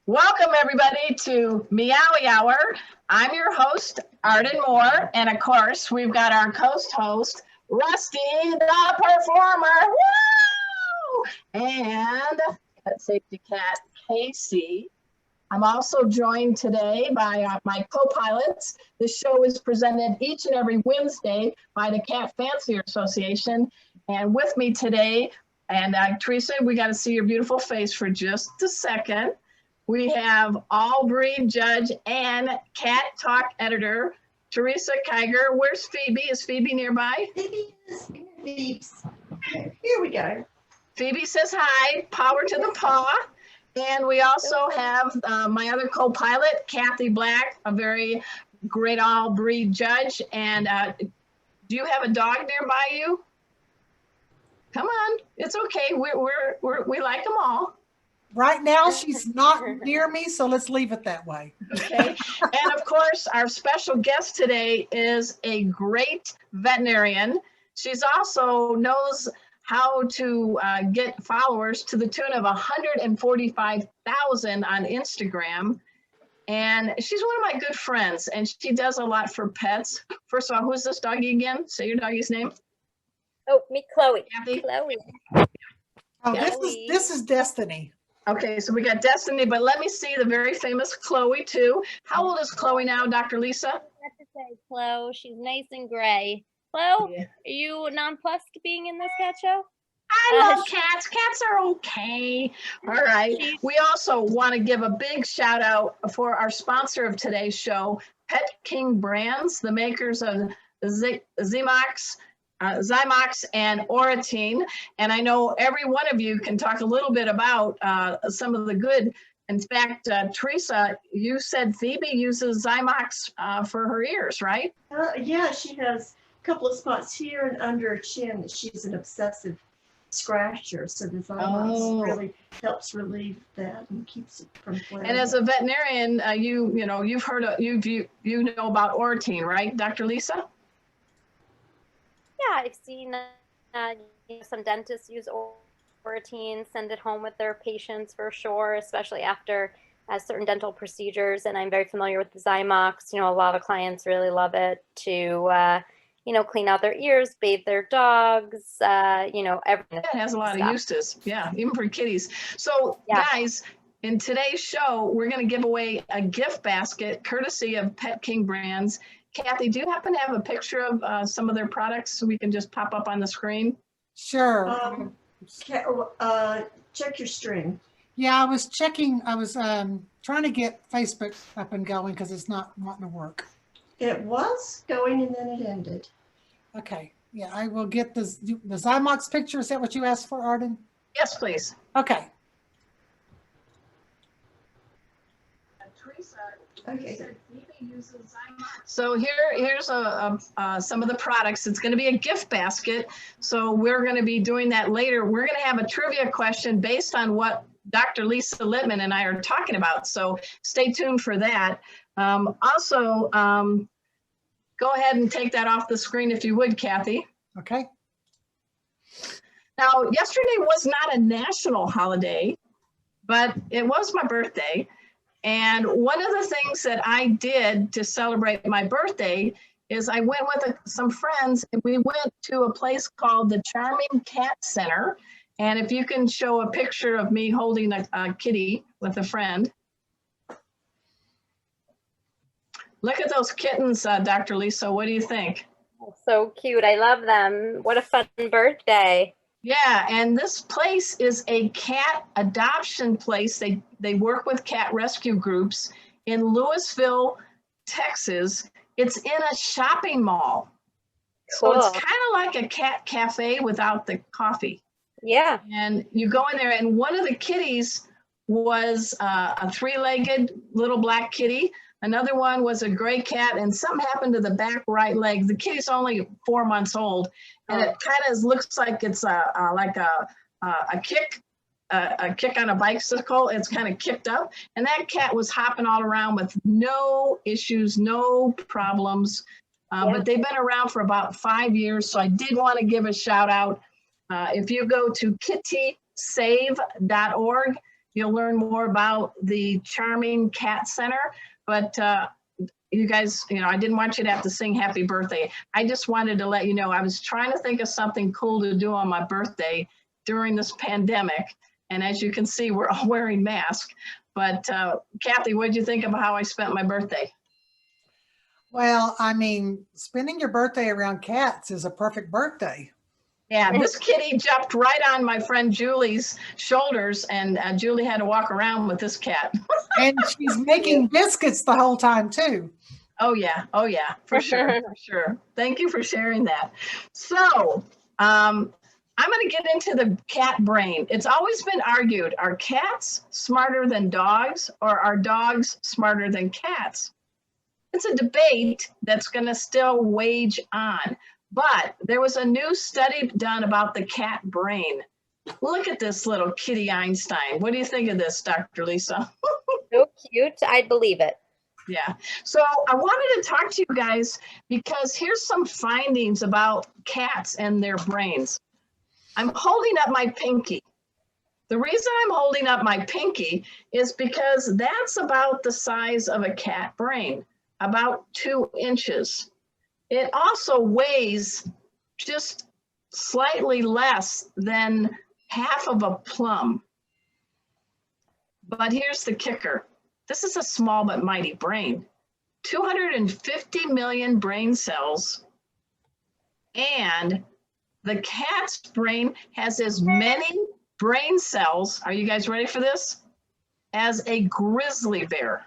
Welcome everybody to Meowy Hour. I'm your host, Arden Moore, and of course, we've got our host, Rusty the Performer. Woo! And Pet Safety Cat, Casey. I'm also joined today by my co-pilots. This show is presented each and every Wednesday by the Cat Fancier Association. And with me today, and Teresa, we got to see your beautiful face for just a second. We have all breed judge and cat talk editor, Teresa Kiger. Where's Phoebe? Is Phoebe nearby? Phoebe is Phoebe's. Here we go. Phoebe says hi, power to the paw. And we also have my other co-pilot, Kathy Black, a very great all breed judge. And do you have a dog nearby you? Come on, it's okay. We like them all. Right now, she's not near me, so let's leave it that way. Okay. And of course, our special guest today is a great veterinarian. She's also knows how to get followers to the tune of 145,000 on Instagram. And she's one of my good friends, and she does a lot for pets. First of all, who's this doggy again? Say your doggy's name. Oh, me, Chloe. Kathy? Chloe. Oh, Yeah. this is Destiny. Okay, so we got Destiny, but let me see the very famous Chloe too. How old is Chloe now, Dr. Lisa? I have to say, Chloe, she's nice and gray. Chloe, Yeah. are you nonplussed being in this cat show? I love cats. Cats are okay. All right. We also want to give a big shout out for our sponsor of today's show, Pet King Brands, the makers of Zymox and Oratine. And I know every one of you can talk a little bit about some of the good. In fact, Teresa, you said Phoebe uses Zymox for her ears, right? Yeah, she has a couple of spots here and under her chin that she's an obsessive scratcher. So the Zymox really helps relieve that and keeps it from flaring. And as a veterinarian, you've heard of, you know about Oratine, right, Dr. Lisa? Yeah, I've seen some dentists use Oratine, send it home with their patients for sure, especially after certain dental procedures. And I'm very familiar with the Zymox. A lot of clients really love it to, clean out their ears, bathe their dogs, everything. Yeah, it has a lot of uses. Yeah, even for kitties. So guys, in today's show, we're going to give away a gift basket courtesy of Pet King Brands. Kathy, do you happen to have a picture of some of their products so we can just pop up on the screen? Sure. Check your string. Yeah, I was checking. I was trying to get Facebook up and going because it's not wanting to work. It was going and then it ended. Okay. Yeah, I will get the Zymox picture. Is that what you asked for, Arden? Yes, please. Okay. Okay. So here's some of the products. It's going to be a gift basket. So we're going to be doing that later. We're going to have a trivia question based on what Dr. Lisa Lippman and I are talking about. So stay tuned for that. Also, go ahead and take that off the screen if you would, Kathy. Okay. Now, yesterday was not a national holiday, but it was my birthday. And one of the things that I did to celebrate my birthday is I went with some friends and we went to a place called the Charming Cat Center. And if you can show a picture of me holding a kitty with a friend. Look at those kittens, Dr. Lisa. What do you think? So cute. I love them. What a fun birthday. Yeah, and this place is a cat adoption place. They work with cat rescue groups in Louisville, Texas. It's in a shopping mall. Cool. So it's kind of like a cat cafe without the coffee. Yeah. And you go in there, and one of the kitties was a three-legged little black kitty. Another one was a gray cat, and something happened to the back right leg. The kitty's only 4 months old, and it kind of looks like it's like a kick on a bicycle. It's kind of kicked up, and that cat was hopping all around with no issues, no problems. But they've been around for about 5 years, so I did want to give a shout out. If you go to kittysave.org, you'll learn more about the charming cat center. But you guys, I didn't want you to have to sing happy birthday. I just wanted to let you know I was trying to think of something cool to do on my birthday during this pandemic. And as you can see, we're all wearing masks. But Kathy, what did you think of how I spent my birthday? Well, I mean, spending your birthday around cats is a perfect birthday. Yeah, this kitty jumped right on my friend Julie's shoulders, and Julie had to walk around with this cat. And she's making biscuits the whole time too. Oh yeah, for sure, for sure. Thank you for sharing that. So, I'm going to get into the cat brain. It's always been argued, are cats smarter than dogs, or are dogs smarter than cats? It's a debate that's going to still wage on. But there was a new study done about the cat brain. Look at this little kitty Einstein. What do you think of this, Dr. Lisa? So cute. I'd believe it. Yeah. So I wanted to talk to you guys because here's some findings about cats and their brains. I'm holding up my pinky. The reason I'm holding up my pinky is because that's about the size of a cat brain, about 2 inches. It also weighs just slightly less than half of a plum. But here's the kicker. This is a small but mighty brain. 250 million brain cells. And the cat's brain has as many brain cells, are you guys ready for this? As a grizzly bear.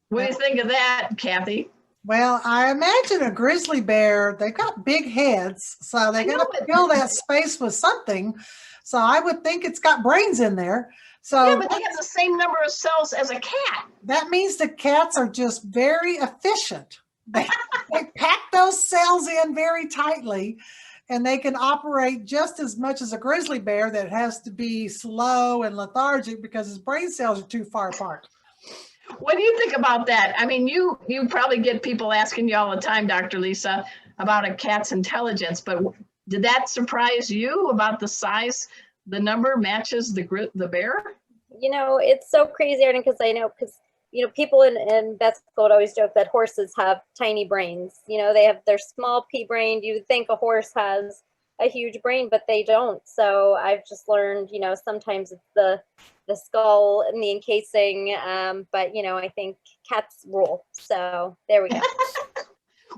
What do you think of that, Kathy? Well, I imagine a grizzly bear, they've got big heads, so they're going to fill that space with something. So I would think it's got brains in there. So yeah, but they have the same number of cells as a cat. That means the cats are just very efficient. They pack those cells in very tightly, and they can operate just as much as a grizzly bear that has to be slow and lethargic because his brain cells are too far apart. What do you think about that? I mean, you probably get people asking you all the time, Dr. Lisa, about a cat's intelligence, but did that surprise you about the size, the number matches the bear? It's so crazy, Arden, because people in vet school would always joke that horses have tiny brains. They have their small pea brain. You would think a horse has a huge brain, but they don't. So I've just learned, sometimes it's the skull and the encasing, but I think cats rule. So there we go.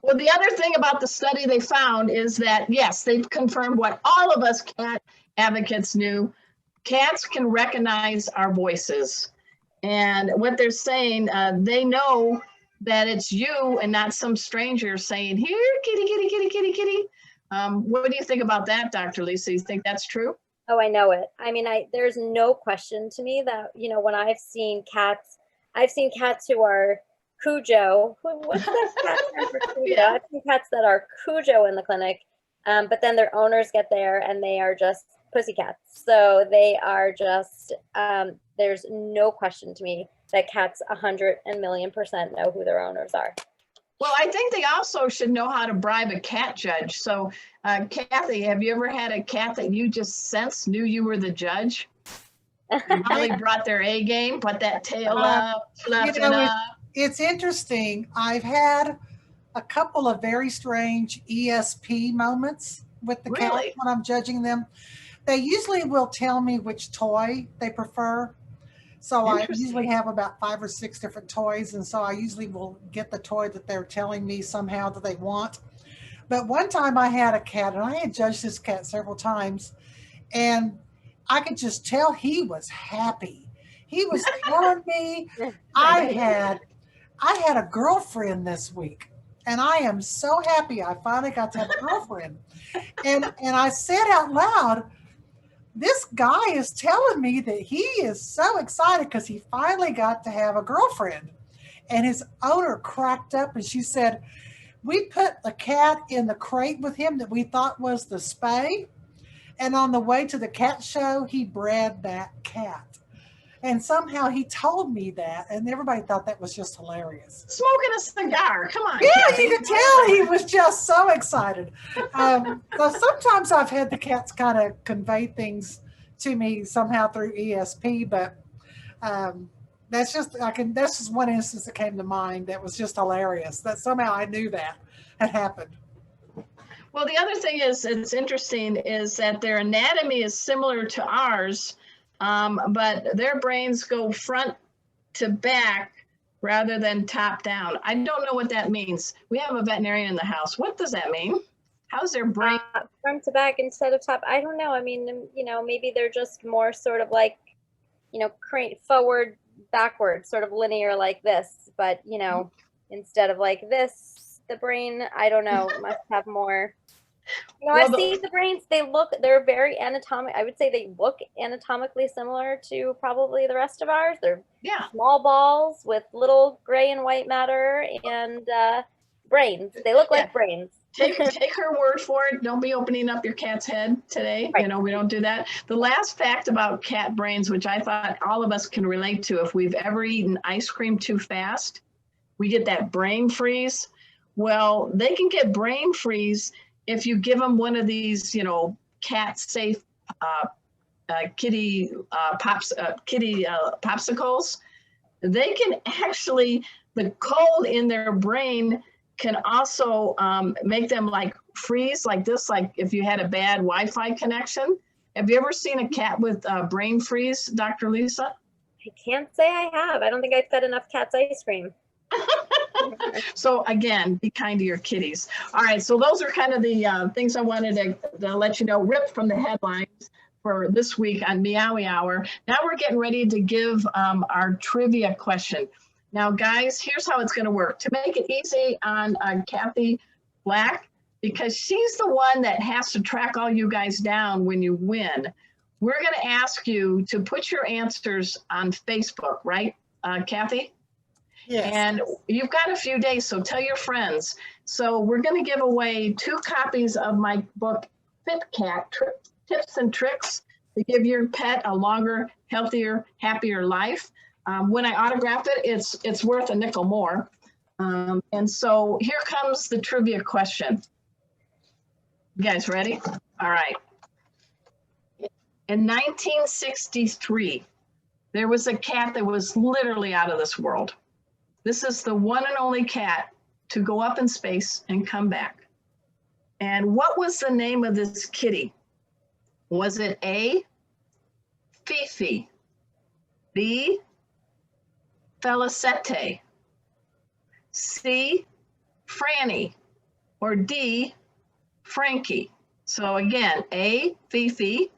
Well, the other thing about the study they found is that, yes, they've confirmed what all of us cat advocates knew. Cats can recognize our voices. And what they're saying, they know that it's you and not some stranger saying, here, kitty, kitty, kitty, kitty, kitty. What do you think about that, Dr. Lisa? You think that's true? Oh, I know it. I mean, there's no question to me that, when I've seen cats who are Cujo. What's that cat term for Cujo? Yeah. I've seen cats that are Cujo in the clinic, but then their owners get there and they are just pussycats. So they are just, there's no question to me that cats 100,000,000% know who their owners are. Well, I think they also should know how to bribe a cat judge. So, Kathy, have you ever had a cat that you just sensed knew you were the judge? Really brought their A game, put that tail up, fluffed it up. It's interesting. I've had a couple of very strange ESP moments with the cat Really? when I'm judging them. They usually will tell me which toy they prefer. So I usually have about 5 or 6 different toys. And so I usually will get the toy that they're telling me somehow that they want. But one time I had a cat, and I had judged this cat several times, and I could just tell he was happy. He was telling me I had a girlfriend this week, and I am so happy I finally got to have a girlfriend. And I said out loud, this guy is telling me that he is so excited because he finally got to have a girlfriend. And his owner cracked up and she said, we put the cat in the crate with him that we thought was the spay. And on the way to the cat show, he bred that cat. And somehow he told me that, and everybody thought that was just hilarious. Smoking a cigar, come on. Yeah, Kathy. you could tell he was just so excited. So sometimes I've had the cats kind of convey things to me somehow through ESP, but that's just one instance that came to mind that was just hilarious. That somehow I knew that had happened. Well, the other thing is, it's interesting, is that their anatomy is similar to ours, but their brains go front to back rather than top down. I don't know what that means. We have a veterinarian in the house. What does that mean? How's their brain? Front to back instead of top. I don't know. I mean, maybe they're just more sort of like, forward, backward, sort of linear like this. But, instead of like this, the brain, I don't know, must have more. I've seen the brains, they're very anatomic. I would say they look anatomically similar to probably the rest of ours. They're small balls with little gray and white matter and brains. They look like brains. Take her word for it. Don't be opening up your cat's head today. Right. We don't do that. The last fact about cat brains, which I thought all of us can relate to, if we've ever eaten ice cream too fast, we get that brain freeze. Well, they can get brain freeze if you give them one of these, cat safe kitty popsicles. They can actually, the cold in their brain can also make them like freeze like this, like if you had a bad Wi-Fi connection. Have you ever seen a cat with brain freeze, Dr. Lisa? I can't say I have. I don't think I've fed enough cats ice cream. So again, be kind to your kitties. All right, so those are kind of the things I wanted to let you know, ripped from the headlines for this week on Meowy Hour. Now we're getting ready to give our trivia question. Now, guys, here's how it's going to work. To make it easy on Kathy Black, because she's the one that has to track all you guys down when you win, we're going to ask you to put your answers on Facebook, right, Kathy? Yes. And you've got a few days, so tell your friends. So we're going to give away 2 copies of my book, Fit Cat, Tips and Tricks to give your pet a longer, healthier, happier life. When I autograph it, it's worth a nickel more. And so here comes the trivia question. You guys ready? All right. In 1963, there was a cat that was literally out of this world. This is the one and only cat to go up in space and come back. And what was the name of this kitty? Was it A, Fifi, B, Felicete, C, Franny, or D, Frankie? So again, A, Fifi,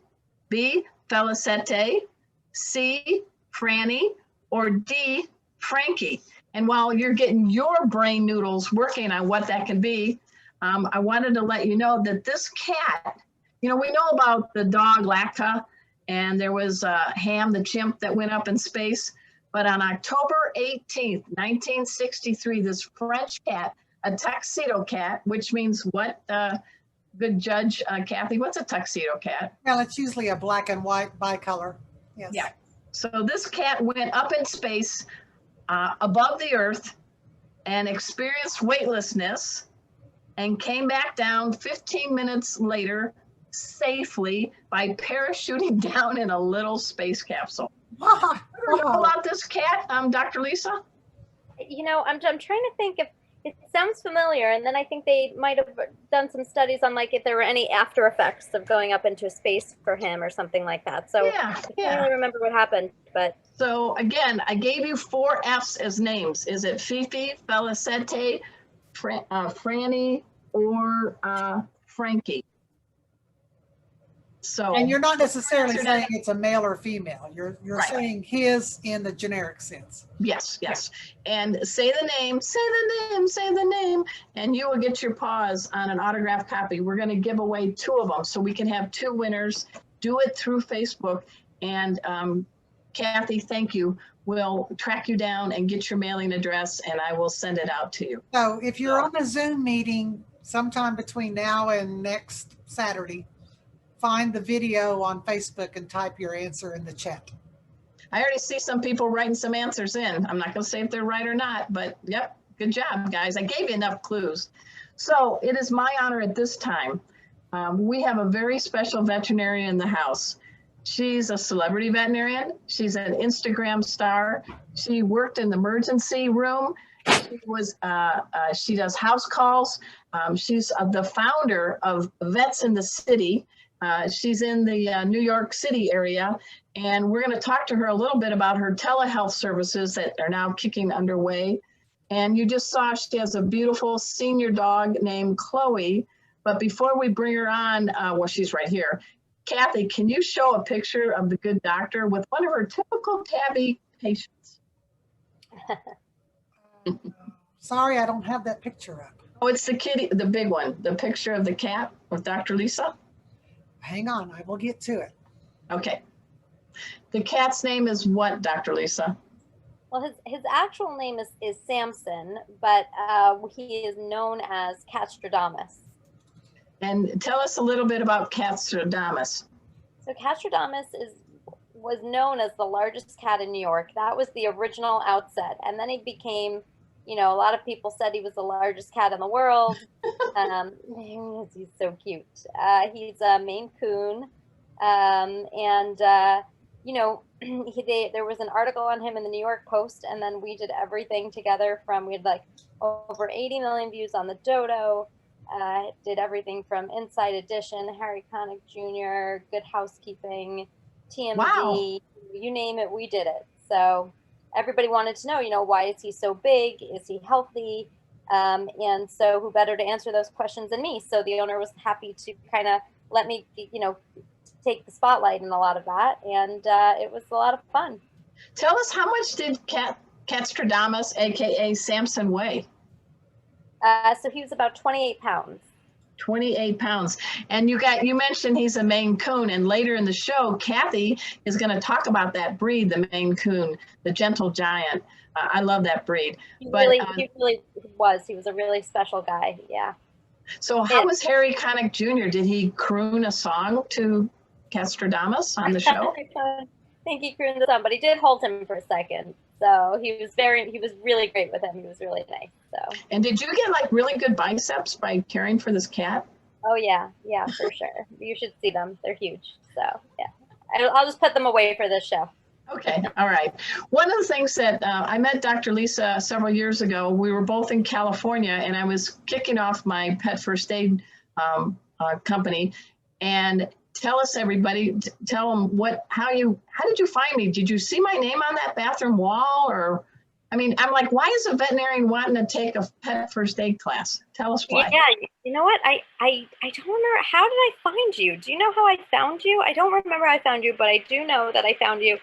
B, Felicete, C, Franny, or D, Frankie. And while you're getting your brain noodles working on what that can be, I wanted to let you know that this cat, we know about the dog Lacta, and there was Ham the chimp that went up in space. But on October 18th, 1963, this French cat, a tuxedo cat, which means what, good judge, Kathy, what's a tuxedo cat? Well, it's usually a black and white bicolor. Yes. Yeah. So this cat went up in space above the earth and experienced weightlessness and came back down 15 minutes later safely by parachuting down in a little space capsule. Oh, You know about this cat, Dr. Lisa? I'm trying to think if it sounds familiar, and then I think they might have done some studies on like if there were any after effects of going up into space for him or something like that. So I can't really remember what happened, but. So again, I gave you 4 F's as names. Is it Fifi, Felicete, Franny, or Frankie? So, and you're not necessarily saying it's a male or female. You're right. Saying his in the generic sense. Yes. And say the name, and you will get your paws on an autographed copy. We're going to give away 2 of them so we can have 2 winners. Do it through Facebook. And Kathy, thank you. We'll track you down and get your mailing address, and I will send it out to you. So if you're on a Zoom meeting sometime between now and next Saturday, find the video on Facebook and type your answer in the chat. I already see some people writing some answers in. I'm not going to say if they're right or not, but yep, good job, guys. I gave you enough clues. So it is my honor at this time. We have a very special veterinarian in the house She's a celebrity veterinarian. She's an Instagram star. She worked in the emergency room. She does house calls. She's the founder of Vets in the City. She's in the New York City area, and we're going to talk to her a little bit about her telehealth services that are now kicking underway. And you just saw she has a beautiful senior dog named Chloe. But before we bring her on, well, she's right here. Kathy, can you show a picture of the good doctor with one of her typical tabby patients? Sorry, I don't have that picture up. Oh, it's the kitty, the big one, the picture of the cat with Dr. Lisa. Hang on, I will get to it. Okay. The cat's name is what, Dr. Lisa? Well, his actual name is Samson, but he is known as Castradamus. And tell us a little bit about Castradamus. So Castradamus was known as the largest cat in New York. That was the original outset. And then he became, you know, a lot of people said he was the largest cat in the world. He's so cute. He's a Maine Coon. You know, there was an article on him in the New York Post, and then we did everything together we had like over 80 million views on the Dodo. Did everything from Inside Edition, Harry Connick Jr., Good Housekeeping, TMZ, Wow. You name it, we did it. So everybody wanted to know, you know, why is he so big? Is he healthy? And so who better to answer those questions than me? So the owner was happy to kind of let me, you know, take the spotlight in a lot of that. And it was a lot of fun. Tell us, how much did Castradamus, AKA Samson, weigh? So he was about 28 pounds. 28 pounds. And you mentioned he's a Maine Coon, and later in the show, Kathy is going to talk about that breed, the Maine Coon, the gentle giant. I love that breed. He really was. He was a really special guy. Yeah. So how was Harry Connick Jr.? Did he croon a song to Castradamus on the show? I think he crooned the song, but he did hold him for a second. So he was really great with him. He was really nice. So. And did you get like really good biceps by caring for this cat? Oh yeah, for sure. You should see them. They're huge. So yeah, I'll just put them away for this show. Okay, all right. One of the things that I met Dr. Lisa several years ago, we were both in California, and I was kicking off my pet first aid company. And tell us, everybody, tell them how did you find me? Did you see my name on that bathroom wall? Or, I mean, I'm like, why is a veterinarian wanting to take a pet first aid class? Tell us why. Yeah, you know what? I don't remember. How did I find you? Do you know how I found you? I don't remember how I found you, but I do know that I found you.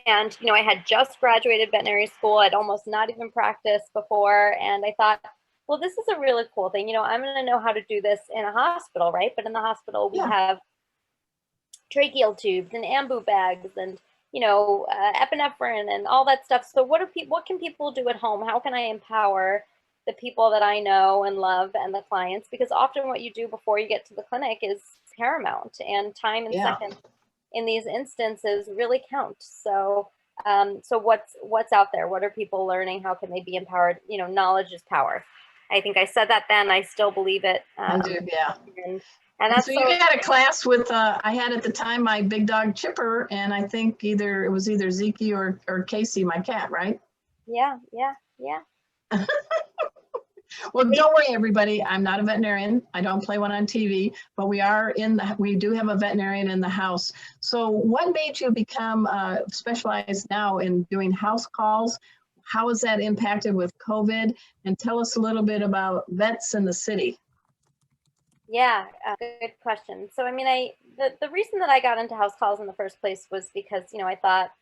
And, you know, I had just graduated veterinary school. I'd almost not even practiced before. And I thought, well, this is a really cool thing. You know, I'm going to know how to do this in a hospital, right? But in the hospital, we have tracheal tubes and ambu bags and, you know, epinephrine and all that stuff. So what can people do at home? How can I empower the people that I know and love and the clients? Because often what you do before you get to the clinic is paramount, and time and seconds in these instances really count. So, so what's out there? What are people learning? How can they be empowered? You know, knowledge is power. I think I said that then. I still believe it. I do, yeah. And that's so you had a class with, I had at the time my big dog Chipper, and I think it was either Zeke or Casey, my cat, right? Yeah. Well, don't worry, everybody. I'm not a veterinarian. I don't play one on TV, but we do have a veterinarian in the house. So what made you become specialized now in doing house calls? How has that impacted with COVID? And tell us a little bit about Vets in the City. Yeah, good question. So, I mean, the reason that I got into house calls in the first place was because, you know, I thought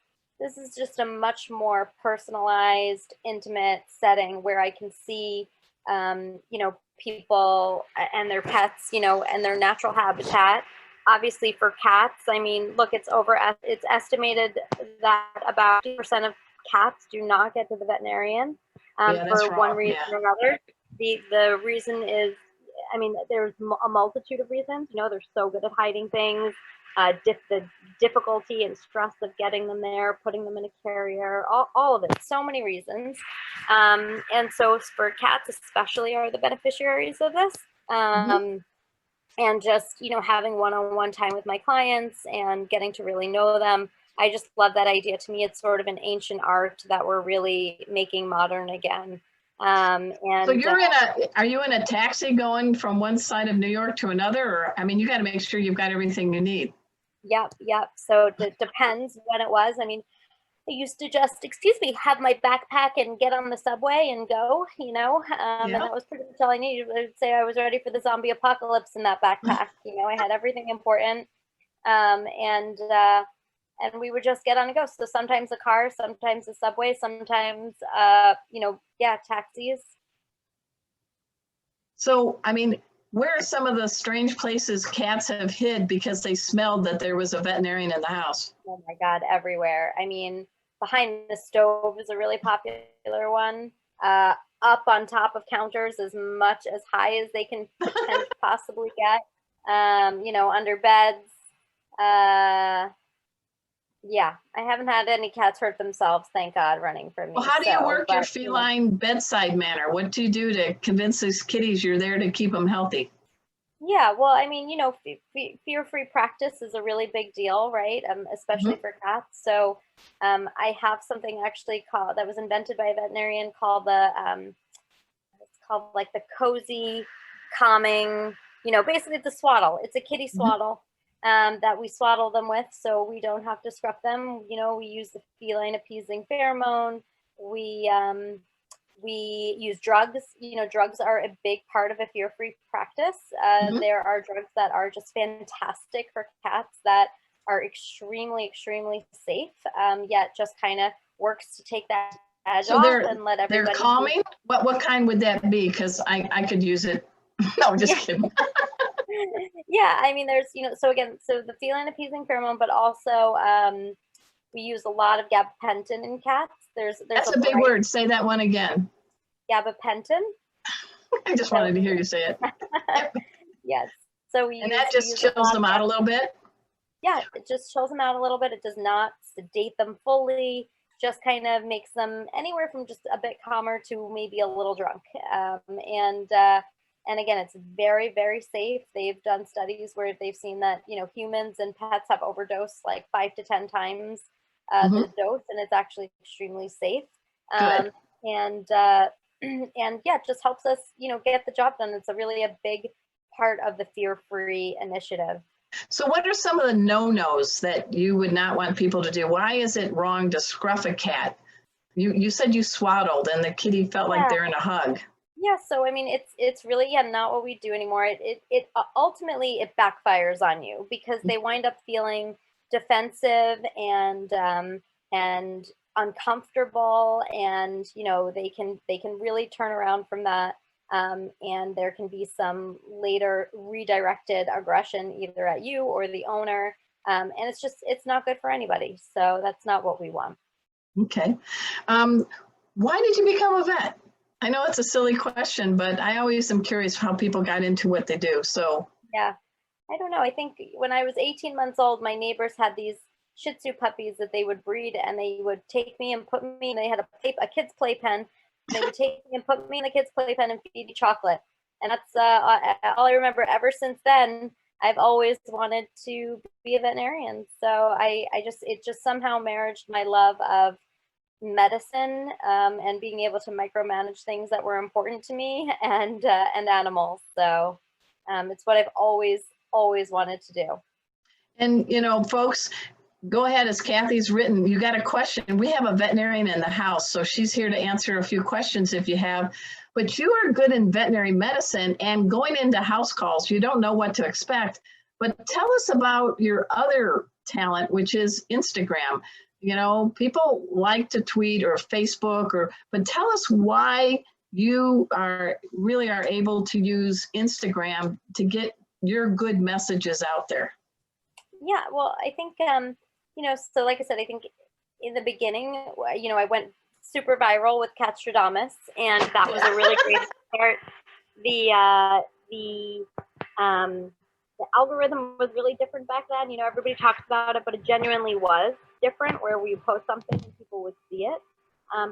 this is just a much more personalized, intimate setting where I can see, you know, people and their pets, you know, and their natural habitat. Obviously for cats, I mean, look, it's estimated that about 50% of cats do not get to the veterinarian for one reason or another. The reason is, I mean, there's a multitude of reasons. You know, they're so good at hiding things, the difficulty and stress of getting them there, putting them in a carrier, all of it, so many reasons. And so for cats especially are the beneficiaries of this. and just, having one-on-one time with my clients and getting to really know them. I just love that idea. To me, it's sort of an ancient art that we're really making modern again. And So are you in a taxi going from one side of New York to another? Or, I mean, you got to make sure you've got everything you need. Yep. So it depends when it was. I mean, I used to just, have my backpack and get on the subway and go, and that was pretty much all I needed. I would say I was ready for the zombie apocalypse in that backpack. I had everything important. And we would just get on and go. So sometimes a car, sometimes a subway, sometimes, taxis. So, I mean, where are some of the strange places cats have hid because they smelled that there was a veterinarian in the house? Oh my God, everywhere. I mean, behind the stove is a really popular one. Up on top of counters as much as high as they can possibly get. Under beds. Yeah, I haven't had any cats hurt themselves, thank God, running from me. Well, how do you work your feline bedside manner? What do you do to convince these kitties you're there to keep them healthy? Yeah, well, I mean, fear-free practice is a really big deal, right? Especially for cats. So I have something actually that was invented by a veterinarian called it's called like the cozy, calming, basically the swaddle. It's a kitty swaddle. That we swaddle them with, so we don't have to scrub them. We use the feline appeasing pheromone. We use drugs. Drugs are a big part of a fear-free practice. There are drugs that are just fantastic for cats that are extremely, extremely safe, yet just kind of works to take that edge off and let everybody. They're calming? What kind would that be? Because I could use it. No, just kidding. Yeah, I mean, there's, so the feline appeasing pheromone, but also we use a lot of gabapentin in cats. That's a big word. Say that one again. Gabapentin. I just wanted to hear you say it. Yes. So that just chills them out a little bit? Yeah, it just chills them out a little bit. It does not sedate them fully, just kind of makes them anywhere from just a bit calmer to maybe a little drunk. And again, it's very, very safe. They've done studies where they've seen that, humans and pets have overdosed like 5 to 10 times the dose, and it's actually extremely safe. And yeah, it just helps us, get the job done. It's really a big part of the fear-free initiative. So what are some of the no-nos that you would not want people to do? Why is it wrong to scruff a cat? You said you swaddled and the kitty felt like they're in a hug. Yeah, so I mean, it's really not what we do anymore. It ultimately it backfires on you because they wind up feeling defensive and uncomfortable, and they can really turn around from that, and there can be some later redirected aggression either at you or the owner, and it's not good for anybody. So that's not what we want. Okay, why did you become a vet? I know it's a silly question, but I always am curious how people got into what they do. So yeah, I don't know. I think when I was 18 months old, my neighbors had these Shih Tzu puppies that they would breed, and they would take me and put me, and they had a kid's playpen. And they would take me and put me in the kid's playpen and feed me chocolate. And that's all I remember. Ever since then, I've always wanted to be a veterinarian. So it just somehow married my love of medicine and being able to micromanage things that were important to me and animals. So it's what I've always wanted to do. And folks, go ahead, as Kathy's written, you got a question. We have a veterinarian in the house, so she's here to answer a few questions if you have. But you are good in veterinary medicine and going into house calls, you don't know what to expect. But tell us about your other talent, which is Instagram. People like to tweet or Facebook, but tell us why you are able to use Instagram to get your good messages out there. Yeah, well, I think, so like I said, I think in the beginning, I went super viral with Catstradamus, and that was a really great start. The algorithm was really different back then. Everybody talked about it, but it genuinely was different, where we post something and people would see it.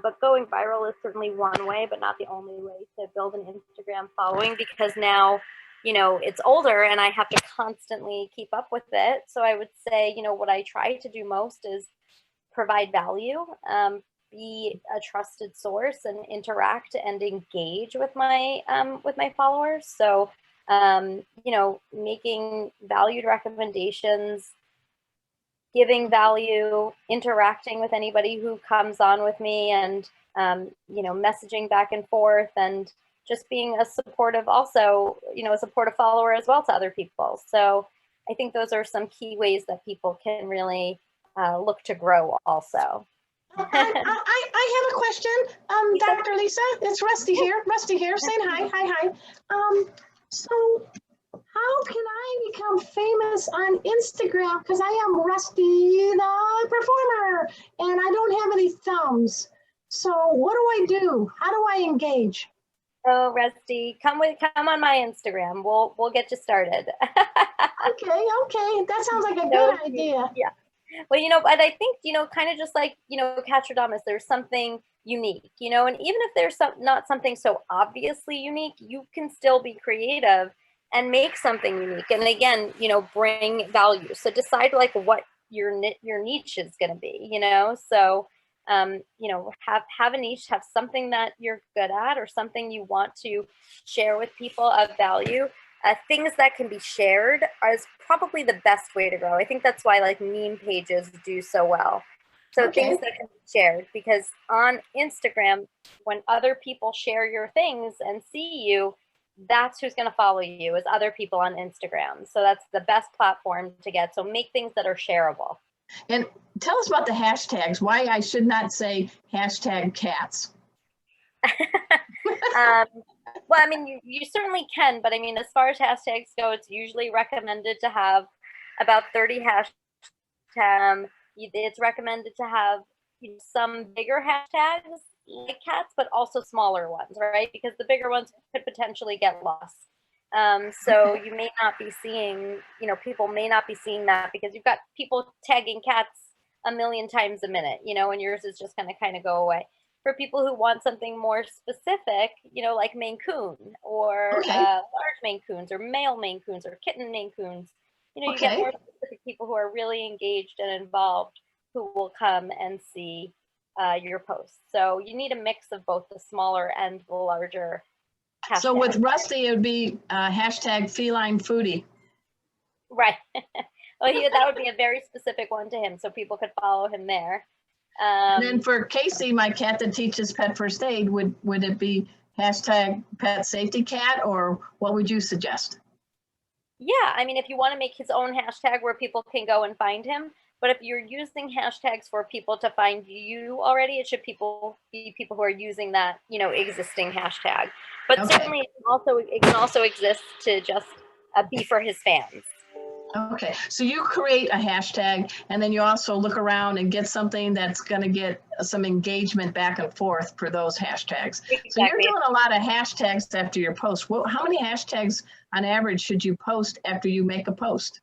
But going viral is certainly one way, but not the only way to build an Instagram following, because now it's older and I have to constantly keep up with it. So I would say, what I try to do most is provide value, be a trusted source, and interact and engage with my followers. So, making valued recommendations, giving value, interacting with anybody who comes on with me, and messaging back and forth, and just being a supportive a supportive follower as well to other people. So I think those are some key ways that people can really look to grow also. I have a question, Lisa? Dr. Lisa. It's Rusty here. Rusty here, saying hi, hi. So how can I become famous on Instagram? Because I am Rusty the performer, and I don't have any thumbs. So what do I do? How do I engage? Oh, Rusty, come on my Instagram. We'll get you started. Okay. That sounds like a good idea. Yeah. Well, but I think, kind of just like, Catrodamus, there's something unique, and even if there's not something so obviously unique, you can still be creative and make something unique. And again, bring value. So decide like what your niche is going to be, so, have a niche, have something that you're good at or something you want to share with people of value. Things that can be shared is probably the best way to grow. I think that's why like meme pages do so well. So things that can be shared, because on Instagram, when other people share your things and see you, that's who's going to follow you, is other people on Instagram. So that's the best platform to get. So make things that are shareable. And tell us about the hashtags, why I should not say hashtag cats. Well, I mean, you certainly can, but I mean, as far as hashtags go, it's usually recommended to have about 30 hashtags. It's recommended to have some bigger hashtags like cats, but also smaller ones, right? Because the bigger ones could potentially get lost. So you may not be seeing, people may not be seeing that because you've got people tagging cats a million times a minute, and yours is just going to kind of go away. For people who want something more specific, like Maine Coon or large Maine Coons or male Maine Coons or kitten Maine Coons, you get more specific people who are really engaged and involved who will come and see your posts. So you need a mix of both the smaller and the larger hashtags. So with Rusty, it would be hashtag feline foodie. Right. Well, that would be a very specific one to him, so people could follow him there. And then for Casey, my cat that teaches pet first aid, would it be hashtag pet safety cat, or what would you suggest? Yeah, I mean, if you want to make his own hashtag where people can go and find him, but if you're using hashtags for people to find you already, it should be people who are using that, existing hashtag. But certainly it can also exist to just be for his fans. Okay, so you create a hashtag and then you also look around and get something that's going to get some engagement back and forth for those hashtags. Exactly. So you're doing a lot of hashtags after your post. Well, how many hashtags on average should you post after you make a post?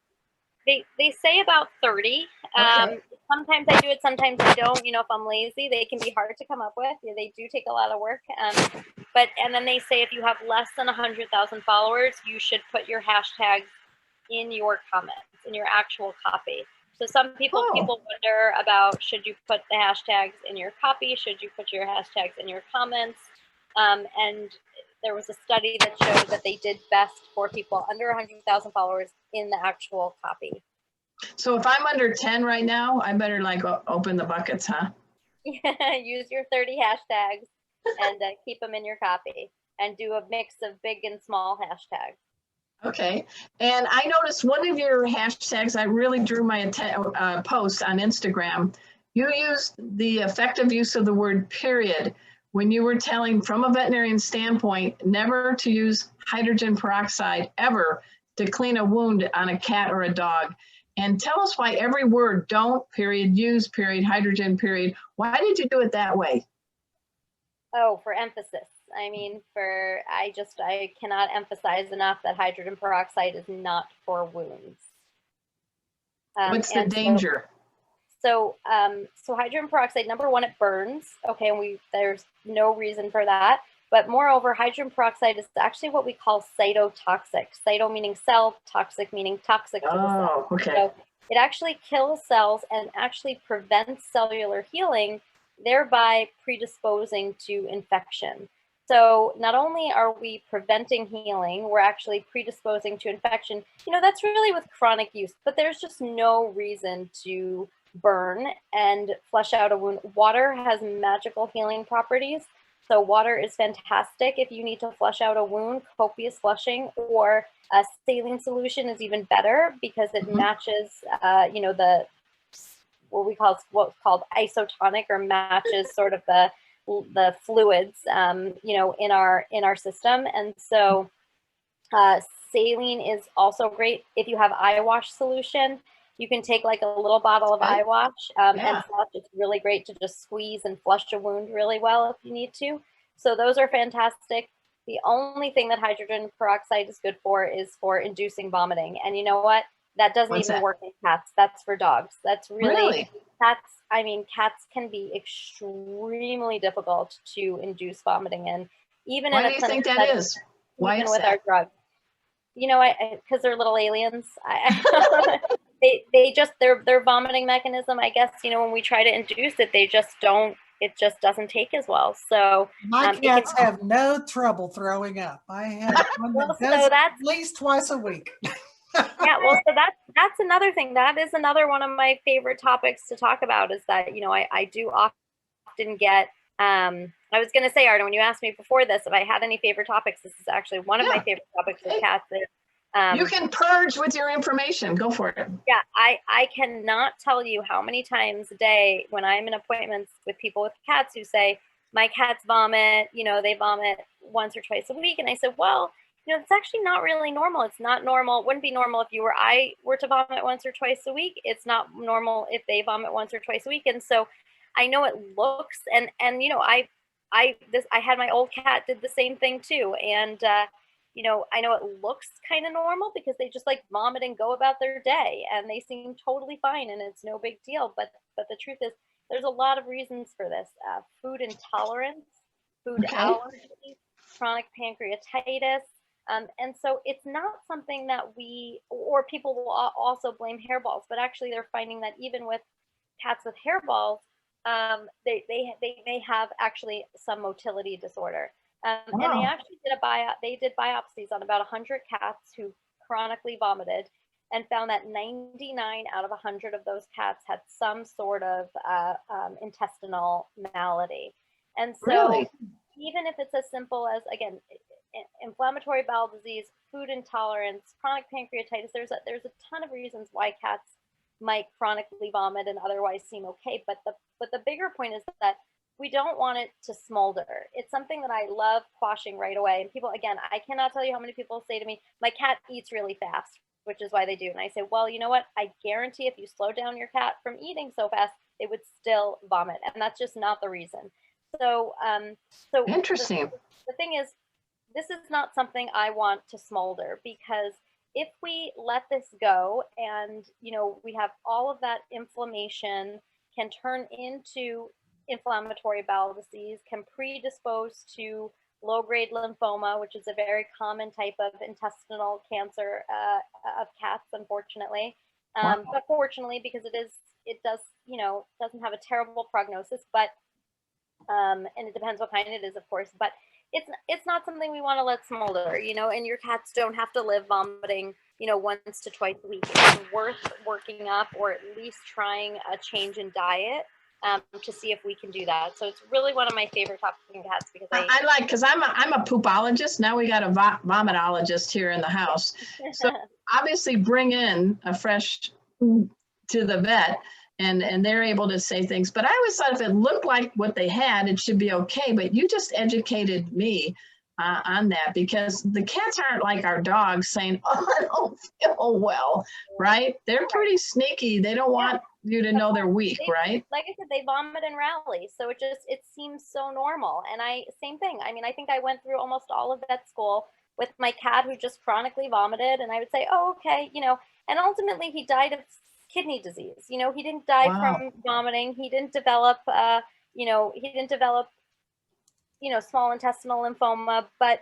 They say about 30. Sometimes I do it, sometimes I don't. If I'm lazy, they can be hard to come up with. They do take a lot of work. And then they say if you have less than 100,000 followers, you should put your hashtags in your comments, in your actual copy. So some people wonder about, should you put the hashtags in your copy? Should you put your hashtags in your comments? And there was a study that showed that they did best for people under 100,000 followers in the actual copy. So if I'm under 10 right now, I better like open the buckets, huh? Use your 30 hashtags and keep them in your copy, and do a mix of big and small hashtags. Okay, and I noticed one of your hashtags, I really drew my post on Instagram. You used the effective use of the word period when you were telling, from a veterinarian standpoint, never to use hydrogen peroxide ever to clean a wound on a cat or a dog. And tell us why every word, don't, period, use, period, hydrogen, period. Why did you do it that way? Oh, for emphasis. I mean, I cannot emphasize enough that hydrogen peroxide is not for wounds. What's the danger? So hydrogen peroxide, number one, it burns. Okay, and there's no reason for that. But moreover, hydrogen peroxide is actually what we call cytotoxic. Cyto meaning cell, toxic meaning toxic to the cell. Oh, okay. So it actually kills cells and actually prevents cellular healing, thereby predisposing to infection. So not only are we preventing healing, we're actually predisposing to infection. You know, that's really with chronic use, but there's just no reason to burn and flush out a wound. Water has magical healing properties. So water is fantastic if you need to flush out a wound, copious flushing, or a saline solution is even better because it matches, you know, what's called isotonic, or matches sort of the fluids, you know, in our system. And so saline is also great. If you have eye wash solution, you can take like a little bottle of eye wash and flush. It's really great to just squeeze and flush a wound really well if you need to. So those are fantastic. The only thing that hydrogen peroxide is good for is for inducing vomiting. And you know what? That doesn't even work in cats. That's for dogs. That's really cats. I mean, cats can be extremely difficult to induce vomiting in. Even Why in a do you think that setting, is? Why even is with that? our drugs. You know, because they're little aliens. Their vomiting mechanism, I guess, you know, when we try to induce it, it just doesn't take as well. So my cats have no trouble throwing up. I have one that does at least twice a week. Yeah, well, so that's another thing. That is another one of my favorite topics to talk about, is that, you know, I do often get, I was going to say, Arden, when you asked me before this, if I had any favorite topics, this is actually one of my favorite topics with cats. You can purge with your information. Go for it. Yeah, I cannot tell you how many times a day when I'm in appointments with people with cats who say, my cats vomit, you know, they vomit once or twice a week. And I said, well, you know, it's actually not really normal. It's not normal. It wouldn't be normal if I were to vomit once or twice a week. It's not normal if they vomit once or twice a week. And so I know it looks, and you know, I had my old cat did the same thing too. And, you know, I know it looks kind of normal because they just like vomit and go about their day and they seem totally fine and it's no big deal. But the truth is, there's a lot of reasons for this. Food intolerance, food allergies, chronic pancreatitis. And so it's not something that or people will also blame hairballs, but actually they're finding that even with cats with hairballs, they may have actually some motility disorder. And they actually did biopsies on about 100 cats who chronically vomited, and found that 99 out of 100 of those cats had some sort of intestinal malady. And so even if it's as simple as, again, inflammatory bowel disease, food intolerance, chronic pancreatitis, there's a ton of reasons why cats might chronically vomit and otherwise seem okay. But the bigger point is that we don't want it to smolder. It's something that I love quashing right away. And people, again, I cannot tell you how many people say to me, my cat eats really fast, which is why they do. And I say, well, you know what? I guarantee if you slow down your cat from eating so fast, it would still vomit. And that's just not the reason. So, Interesting. The thing is, this is not something I want to smolder, because if we let this go and, you know, we have all of that inflammation can turn into inflammatory bowel disease, can predispose to low-grade lymphoma, which is a very common type of intestinal cancer of cats, unfortunately. But fortunately, because it does, you know, doesn't have a terrible prognosis, but and it depends what kind it is, of course, but it's not something we want to let smolder, you know, and your cats don't have to live vomiting, you know, once to twice a week. It's worth working up, or at least trying a change in diet to see if we can do that. So it's really one of my favorite topics in cats, because I like, because I'm a poopologist. Now we got a vomitologist here in the house. So obviously bring in a fresh poop to the vet, and they're able to say things. But I always thought if it looked like what they had, it should be okay. But you just educated me on that, because the cats aren't like our dogs saying, oh, I don't feel well, right? They're pretty sneaky. They don't want you to know they're weak, right? Like I said, they vomit and rally. So it seems so normal. And same thing. I mean, I think I went through almost all of vet school with my cat who just chronically vomited. And I would say, oh, okay, you know, and ultimately he died of kidney disease. You know, he didn't die from vomiting. He didn't develop, you know, he didn't develop small intestinal lymphoma, but,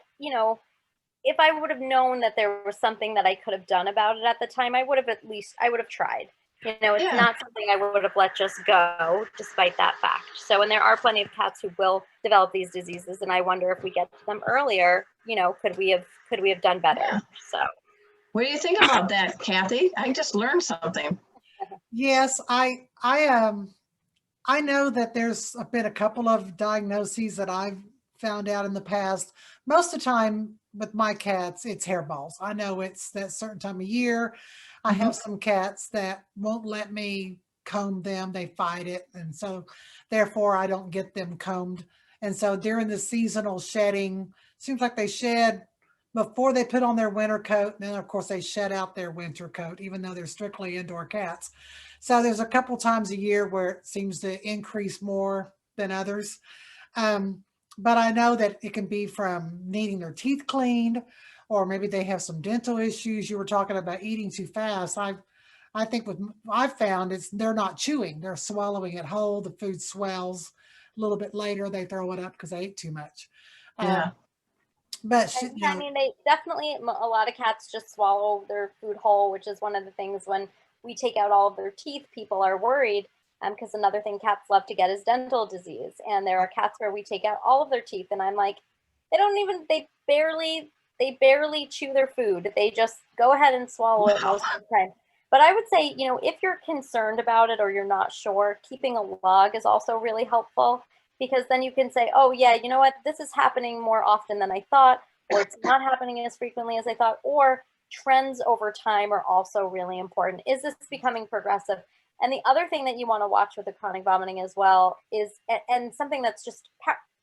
if I would have known that there was something that I could have done about it at the time, I would have tried. It's Yeah. not something I would have let just go despite that fact. So, and there are plenty of cats who will develop these diseases, and I wonder if we get to them earlier, could we have done better? Yeah. So, What do you think about that, Kathy? I just learned something. Yes, I know that there's been a couple of diagnoses that I've found out in the past. Most of the time with my cats, it's hairballs. I know it's that certain time of year. I have some cats that won't let me comb them. They fight it. And so therefore I don't get them combed. And so during the seasonal shedding, seems like they shed before they put on their winter coat. And then of course they shed out their winter coat, even though they're strictly indoor cats. So there's a couple times a year where it seems to increase more than others. But I know that it can be from needing their teeth cleaned, or maybe they have some dental issues. You were talking about eating too fast. I think what I've found is they're not chewing. They're swallowing it whole. The food swells. A little bit later, they throw it up because they ate too much. Yeah. But and, I mean, they definitely, a lot of cats just swallow their food whole, which is one of the things when we take out all of their teeth, people are worried. Because another thing cats love to get is dental disease. And there are cats where we take out all of their teeth, and I'm like, they barely chew their food. They just go ahead and swallow it most of the time. But I would say, if you're concerned about it or you're not sure, keeping a log is also really helpful, because then you can say, oh yeah, you know what, this is happening more often than I thought, or it's not happening as frequently as I thought, or trends over time are also really important. Is this becoming progressive? And the other thing that you want to watch with the chronic vomiting as well is, and something that's just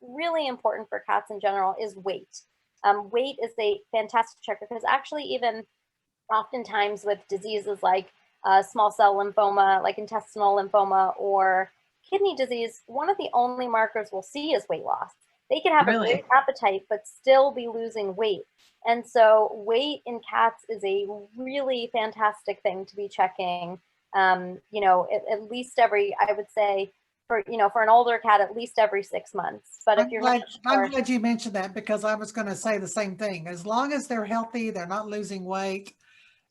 really important for cats in general, is weight. Weight is a fantastic checker, because actually even oftentimes with diseases like small cell lymphoma, like intestinal lymphoma or kidney disease, one of the only markers we'll see is weight loss. They can have a great appetite, but still be losing weight. And so weight in cats is a really fantastic thing to be checking. At least every, I would say, for an older cat, at least every 6 months. But if you're not sure, I'm glad you mentioned that, because I was going to say the same thing. As long as they're healthy, they're not losing weight,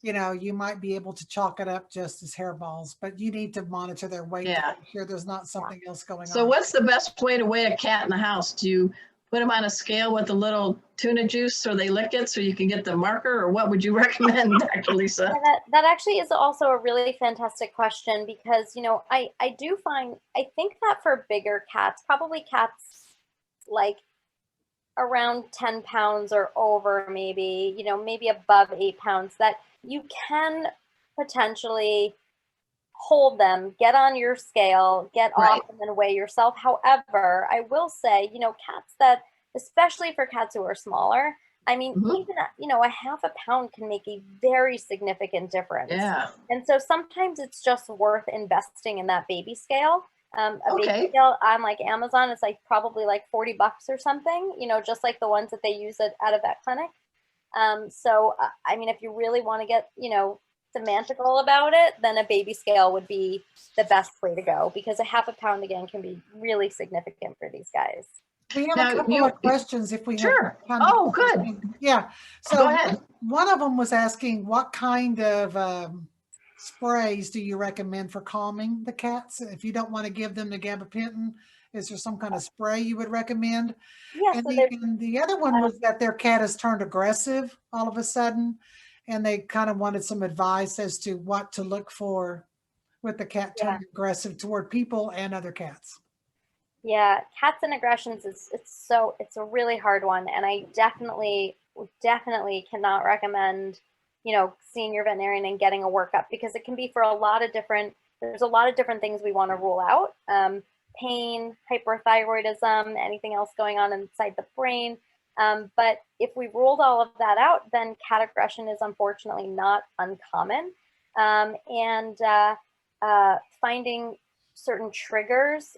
you might be able to chalk it up just as hairballs, but you need to monitor their weight to make sure there's not something else going on. So what's the best way to weigh a cat in the house? Do you put them on a scale with a little tuna juice so they lick it so you can get the marker, or what would you recommend, Dr. Lisa? Yeah, that actually is also a really fantastic question, because, I think that for bigger cats, probably cats like around 10 pounds or over, maybe above 8 pounds, that you can potentially hold them, get on your scale, get off, and then weigh yourself. However, I will say, cats that, especially for cats who are smaller, I mean, even, a half a pound can make a very significant difference. Yeah. And so sometimes it's just worth investing in that baby scale. Baby scale on like Amazon is probably like $40 or something, just like the ones that they use out of that clinic. I mean, if you really want to get, semantical about it, then a baby scale would be the best way to go, because a half a pound again can be really significant for these guys. We have a couple of questions if we have time. Oh, good. Yeah. So go ahead. One of them was asking, what kind of sprays do you recommend for calming the cats? If you don't want to give them the gabapentin, is there some kind of spray you would recommend? Yes. And the other one was that their cat has turned aggressive all of a sudden, and they kind of wanted some advice as to what to look for with the cat turning aggressive toward people and other cats. Yeah, cats and aggressions it's a really hard one, and I definitely cannot recommend, seeing your veterinarian and getting a workup, because it can be for there's a lot of different things we want to rule out. Pain, hyperthyroidism, anything else going on inside the brain. But if we ruled all of that out, then cat aggression is unfortunately not uncommon. Finding certain triggers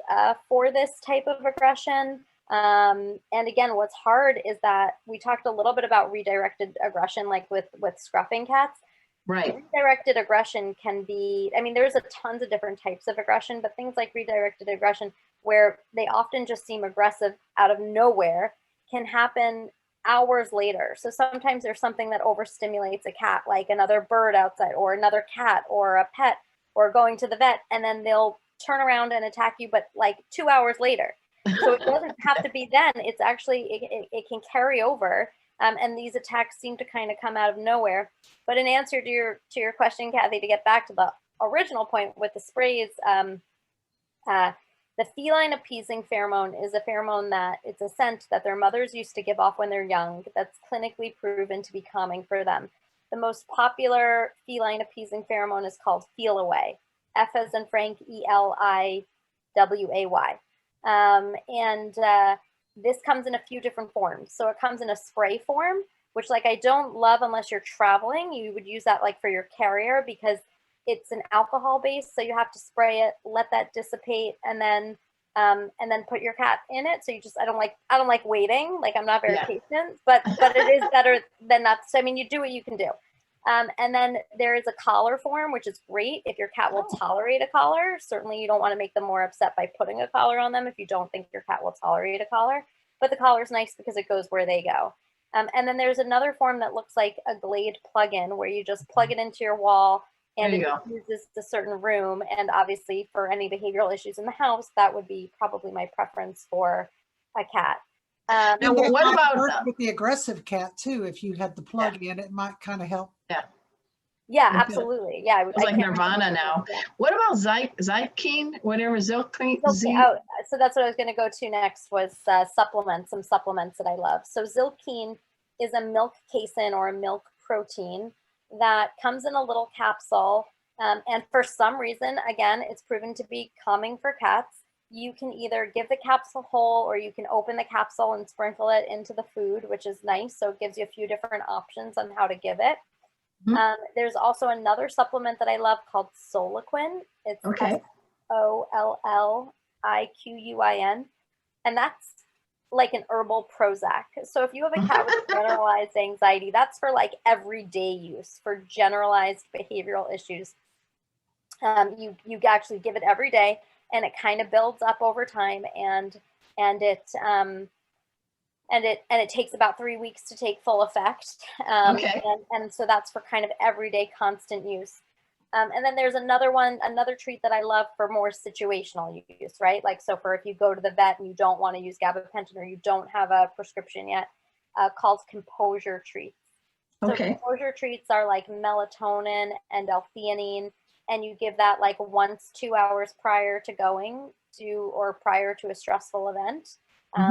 for this type of aggression. And again, what's hard is that we talked a little bit about redirected aggression, like with scruffing cats. Right. Redirected aggression can be, I mean, there's a tons of different types of aggression, but things like redirected aggression, where they often just seem aggressive out of nowhere, can happen hours later. So sometimes there's something that overstimulates a cat, like another bird outside or another cat or a pet or going to the vet, and then they'll turn around and attack you, but like 2 hours later. So it doesn't have to be then. It's actually, it can carry over. And these attacks seem to kind of come out of nowhere. But in answer to your question, Kathy, to get back to the original point with the sprays, the feline appeasing pheromone is a pheromone that it's a scent that their mothers used to give off when they're young that's clinically proven to be calming for them. The most popular feline appeasing pheromone is called Feel Away, F as in Frank, ELIWAY. This comes in a few different forms. So it comes in a spray form, which like I don't love unless you're traveling. You would use that like for your carrier because it's an alcohol base. So you have to spray it, let that dissipate, and then put your cat in it. So you just, I don't like waiting. Like I'm not very patient, but it is better than that. So I mean, you do what you can do. And then there is a collar form, which is great if your cat will tolerate a collar. Certainly you don't want to make them more upset by putting a collar on them if you don't think your cat will tolerate a collar. But the collar is nice because it goes where they go. And then there's another form that looks like a Glade plug-in where you just plug it into your wall and it uses a certain room. And obviously for any behavioral issues in the house, that would be probably my preference for a cat. And Now, what about with the aggressive cat too? If you had the plug in, it might kind of help. Yeah, absolutely. Yeah, it's like Nirvana now. What about Zycine, whatever, Zilcine? Oh, so that's what I was going to go to next was some supplements that I love. So Zilcine is a milk casein or a milk protein that comes in a little capsule. And for some reason, again, it's proven to be calming for cats. You can either give the capsule whole or you can open the capsule and sprinkle it into the food, which is nice. So it gives you a few different options on how to give it. There's also another supplement that I love called Solaquin. It's SOLLIQUIN. And that's like an herbal Prozac. So if you have a cat with generalized anxiety, that's for like everyday use, for generalized behavioral issues. You actually give it every day, and it kind of builds up over time, and it takes about 3 weeks to take full effect. And so that's for kind of everyday constant use. And then there's another treat that I love for more situational use, right? Like, so for if you go to the vet and you don't want to use gabapentin or you don't have a prescription yet, called composure treats. So composure treats are like melatonin and L-theanine, and you give that like once 2 hours prior to going to, or prior to a stressful event,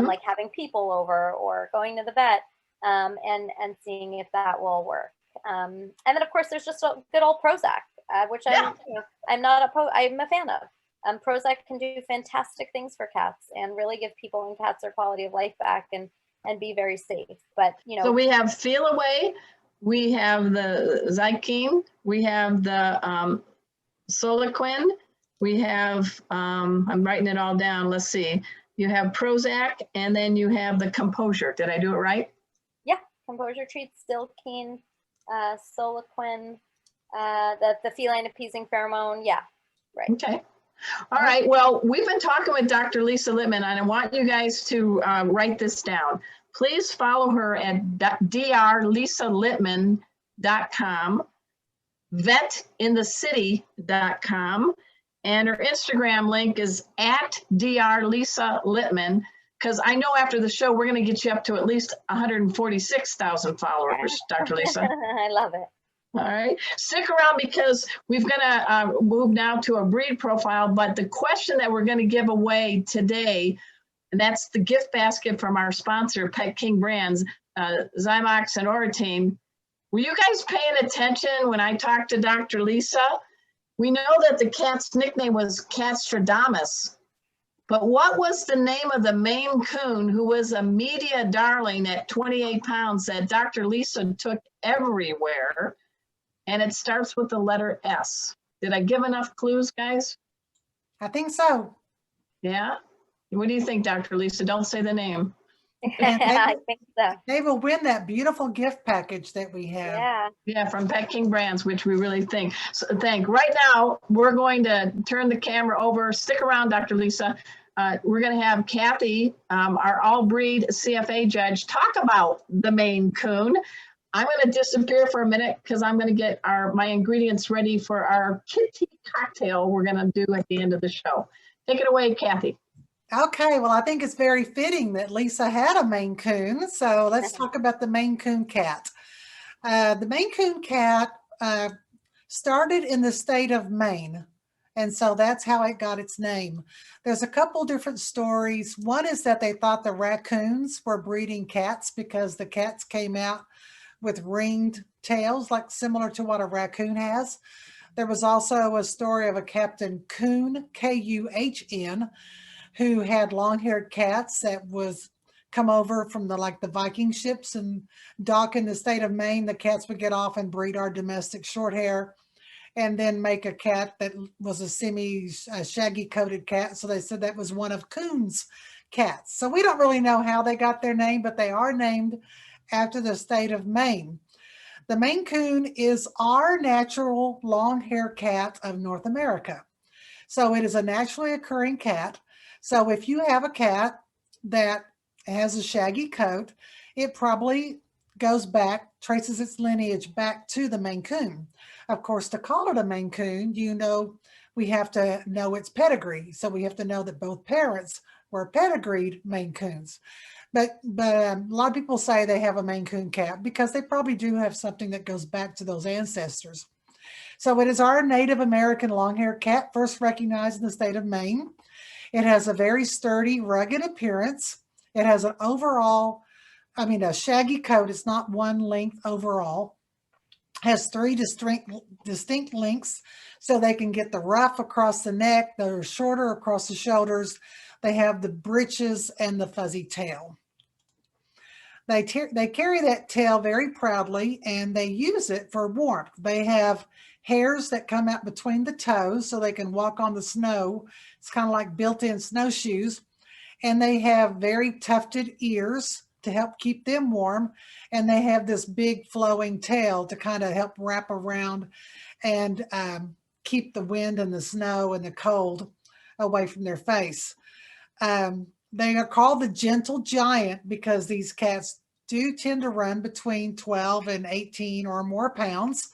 like having people over or going to the vet, and seeing if that will work. And then of course there's just a good old Prozac, which I'm a fan of. Prozac can do fantastic things for cats and really give people and cats their quality of life back and be very safe. But so we have Feel Away, we have the Zycine, we have the Solaquin, we have I'm writing it all down. Let's see. You have Prozac, and then you have the Composure. Did I do it right? Yeah, Composure treats, Zilcine, Solaquin, the feline appeasing pheromone. Yeah, right. Okay. All right. Well, we've been talking with Dr. Lisa Lippman, and I want you guys to write this down. Please follow her at drlisalippman.com, vetinthecity.com, and her Instagram link is at drlisalippman, because I know after the show, we're going to get you up to at least 146,000 followers, Dr. Lisa. I love it. All right. Stick around because we're going to move now to a breed profile. But the question that we're going to give away today, and that's the gift basket from our sponsor, Pet King Brands, Zymox and Oratine. Were you guys paying attention when I talked to Dr. Lisa? We know that the cat's nickname was Catstradamus. But what was the name of the Maine Coon who was a media darling at 28 pounds that Dr. Lisa took everywhere? And it starts with the letter S. Did I give enough clues, guys? I think so. Yeah? What do you think, Dr. Lisa? Don't say the name. And I think so. they will win that beautiful gift package that we have. Yeah. Yeah, from Pet King Brands, which we really thank. Right now, we're going to turn the camera over. Stick around, Dr. Lisa. We're going to have Kathy, our all-breed CFA judge, talk about the Maine Coon. I'm going to disappear for a minute because I'm going to get my ingredients ready for our kitty cocktail we're going to do at the end of the show. Take it away, Kathy. Okay, well, I think it's very fitting that Lisa had a Maine Coon. So let's talk about the Maine Coon cat. The Maine Coon cat started in the state of Maine. And so that's how it got its name. There's a couple different stories. One is that they thought the raccoons were breeding cats because the cats came out with ringed tails, like similar to what a raccoon has. There was also a story of a Captain Coon, Kuhn, who had long-haired cats that was come over from the Viking ships and dock in the state of Maine. The cats would get off and breed our domestic short hair and then make a cat that was a shaggy coated cat. So they said that was one of Coon's cats. So we don't really know how they got their name, but they are named after the state of Maine. The Maine Coon is our natural long-haired cat of North America. So it is a naturally occurring cat. So if you have a cat that has a shaggy coat, it probably traces its lineage back to the Maine Coon. Of course, to call it a Maine Coon, we have to know its pedigree. So we have to know that both parents were pedigreed Maine Coons. But a lot of people say they have a Maine Coon cat because they probably do have something that goes back to those ancestors. So it is our Native American long-haired cat, first recognized in the state of Maine. It has a very sturdy, rugged appearance. It has a shaggy coat. It's not one length overall. Has three distinct lengths, so they can get the ruff across the neck, they're shorter across the shoulders. They have the breeches and the fuzzy tail. They carry that tail very proudly, and they use it for warmth. They have hairs that come out between the toes so they can walk on the snow. It's kind of like built-in snowshoes. And they have very tufted ears to help keep them warm. And they have this big flowing tail to kind of help wrap around and keep the wind and the snow and the cold away from their face. They are called the gentle giant because these cats do tend to run between 12 and 18 or more pounds.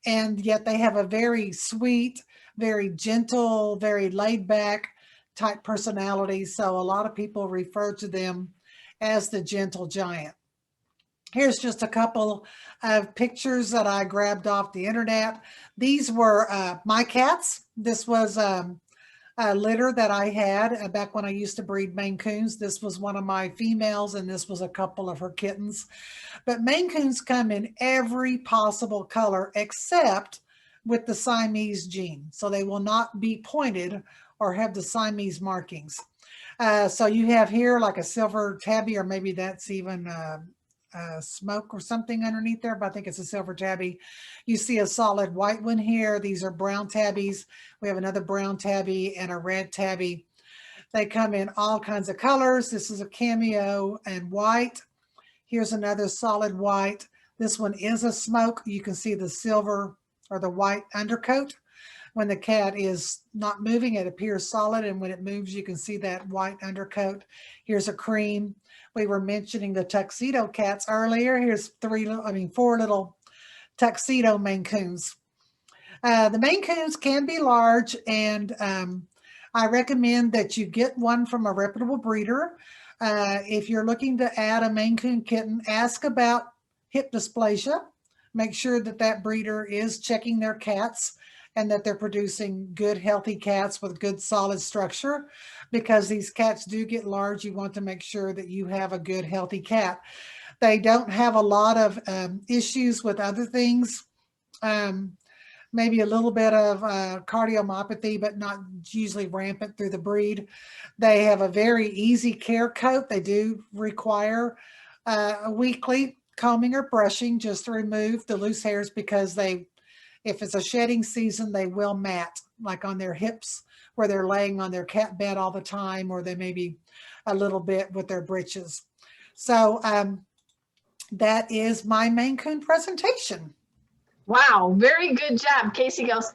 And yet they have a very sweet, very gentle, very laid back type personality. So a lot of people refer to them as the gentle giant. Here's just a couple of pictures that I grabbed off the internet. These were my cats. This was a litter that I had back when I used to breed Maine Coons. This was one of my females, and this was a couple of her kittens. But Maine Coons come in every possible color except with the Siamese gene. So they will not be pointed or have the Siamese markings. So you have here like a silver tabby, or maybe that's even smoke or something underneath there, but I think it's a silver tabby. You see a solid white one here. These are brown tabbies. We have another brown tabby and a red tabby. They come in all kinds of colors. This is a cameo and white. Here's another solid white. This one is a smoke. You can see the silver or the white undercoat. When the cat is not moving, it appears solid, and when it moves, you can see that white undercoat. Here's a cream. We were mentioning the tuxedo cats earlier. Here's four little tuxedo Maine Coons. The Maine Coons can be large, and I recommend that you get one from a reputable breeder. If you're looking to add a Maine Coon kitten, ask about hip dysplasia. Make sure that that breeder is checking their cats and that they're producing good, healthy cats with good, solid structure. Because these cats do get large, you want to make sure that you have a good, healthy cat. They don't have a lot of issues with other things. Maybe a little bit of cardiomyopathy, but not usually rampant through the breed. They have a very easy care coat. They do require a weekly combing or brushing just to remove the loose hairs, because if it's a shedding season, they will mat, like on their hips where they're laying on their cat bed all the time, or they maybe a little bit with their breeches. So that is my Maine Coon presentation. Wow, very good job. Casey goes,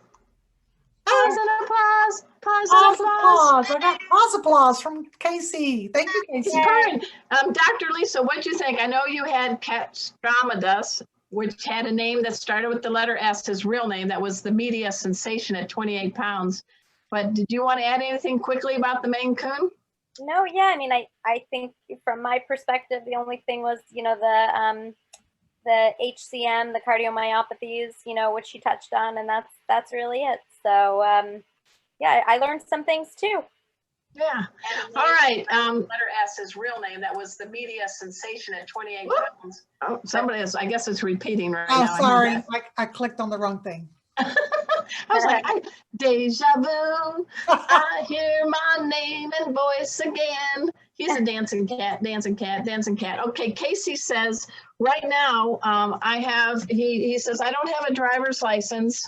pause and applause, pause and Pause applause. applause. I got pause applause from Casey. Thank you, Casey. Purring. Dr. Lisa, what'd you think? I know you had Castramatus, which had a name that started with the letter S, his real name. That was the media sensation at 28 pounds. But did you want to add anything quickly about the Maine Coon? No, yeah, I mean, I think from my perspective, the only thing was, the HCM, the cardiomyopathies, which she touched on, and that's really it. So, yeah, I learned some things too. Yeah. All right. Letter S, his real name. That was the media sensation at 28 pounds. Oh, somebody is, I guess it's repeating right now. Oh, sorry. I clicked on the wrong thing. I was like, deja vu. I hear my name and voice again. He's a dancing cat, dancing cat, dancing cat. Okay, Casey says, right now, he says, I don't have a driver's license,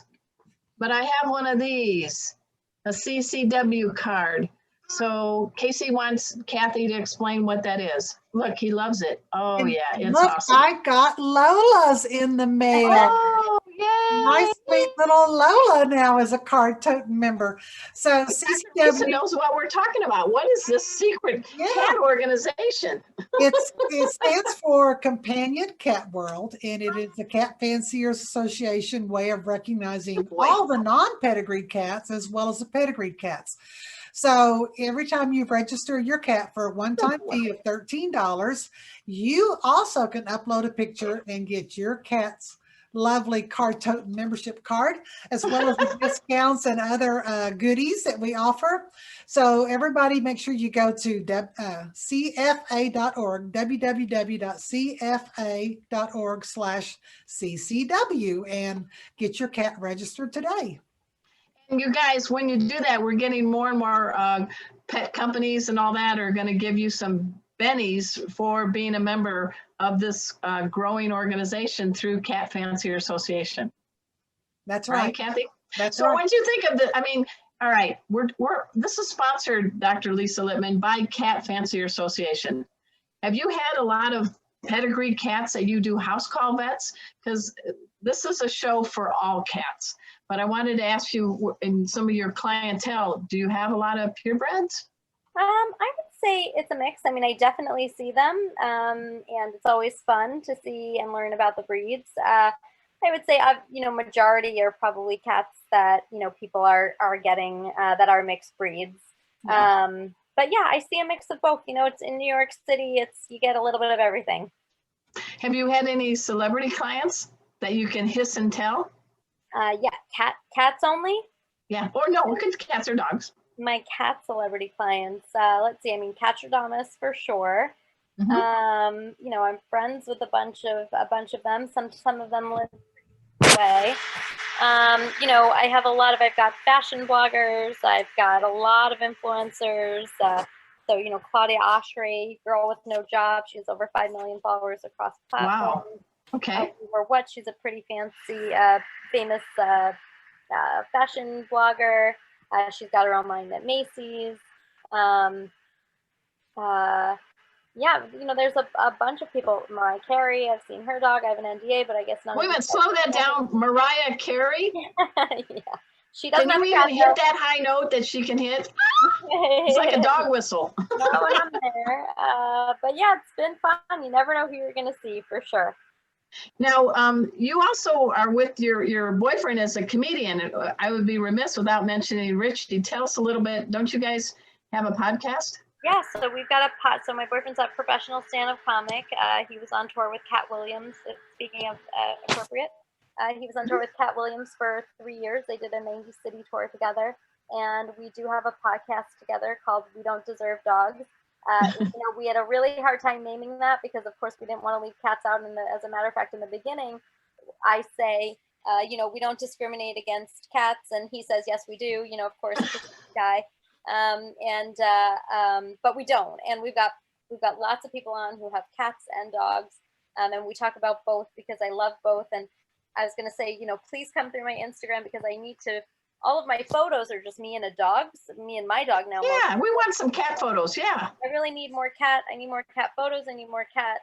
but I have one of these, a CCW card. So Casey wants Kathy to explain what that is. Look, he loves it. Oh, yeah, it's Look, awesome. I got Lola's in the mail. Oh, yay. My sweet little Lola now is a card toting member. So Lisa CCW, knows what we're talking about. What is this secret cat organization? it stands for Companion Cat World, and it is the Cat Fanciers Association way of recognizing all the non-pedigreed cats as well as the pedigreed cats. So every time you register your cat for a one-time fee of $13, you also can upload a picture and get your cat's lovely card toting membership card, as well as the discounts and other goodies that we offer. So everybody make sure you go to CFA.org, www.cfa.org/CCW, and get your cat registered today. And you guys, when you do that, we're getting more and more pet companies and all that are going to give you some bennies for being a member of this growing organization through Cat Fancier Association. That's right, Kathy? That's so right. What do you think of the, I mean, all right, this is sponsored, Dr. Lisa Lippman, by Cat Fancier Association. Have you had a lot of pedigree cats that you do house call vets? Because this is a show for all cats. But I wanted to ask you, in some of your clientele, do you have a lot of purebreds? I would say it's a mix. I mean, I definitely see them, and it's always fun to see and learn about the breeds. I would say, majority are probably cats that, people are getting that are mixed breeds. Yeah. But yeah, I see a mix of both. It's in New York City. You get a little bit of everything. Have you had any celebrity clients that you can hiss and tell? Yeah, cats only. Yeah, or no, it could cats or dogs. My cat celebrity clients. Let's see. I mean, Catradamus for sure. Mm-hmm. I'm friends with a bunch of them. Some of them live away. I have I've got fashion bloggers. I've got a lot of influencers. So Claudia Oshry, Girl with No Job. She has over 5 million followers across platforms. Wow. Okay. Or what? She's a pretty fancy, famous fashion blogger. She's got her own line at Macy's. Yeah, there's a bunch of people. Mariah Carey, I've seen her dog. I have an NDA, but I guess not. Wait a minute, slow that down. Mariah Carey? Yeah. She doesn't can you even hit that high note that she can hit? It's like a dog whistle. No, I'm there. But yeah, it's been fun. You never know who you're going to see, for sure. Now, you also are with your boyfriend as a comedian. I would be remiss without mentioning Richie. Tell us a little bit. Don't you guys have a podcast? Yeah, so we've got a pod. So my boyfriend's a professional stand-up comic. He was on tour with Cat Williams. Speaking of appropriate, he was on tour with Cat Williams for 3 years. They did a 90 city tour together, and we do have a podcast together called "We Don't Deserve Dogs." We had a really hard time naming that because, of course, we didn't want to leave cats out. As a matter of fact, in the beginning, I say, we don't discriminate against cats, and he says, yes, we do. Of course, guy. But we don't, and we've got lots of people on who have cats and dogs, and we talk about both because I love both. And I was going to say, please come through my Instagram because I need to all of my photos are just me and a dog, me and my dog now. Yeah, we want some cat photos. Yeah. I really need more cat. I need more cat photos. I need more cat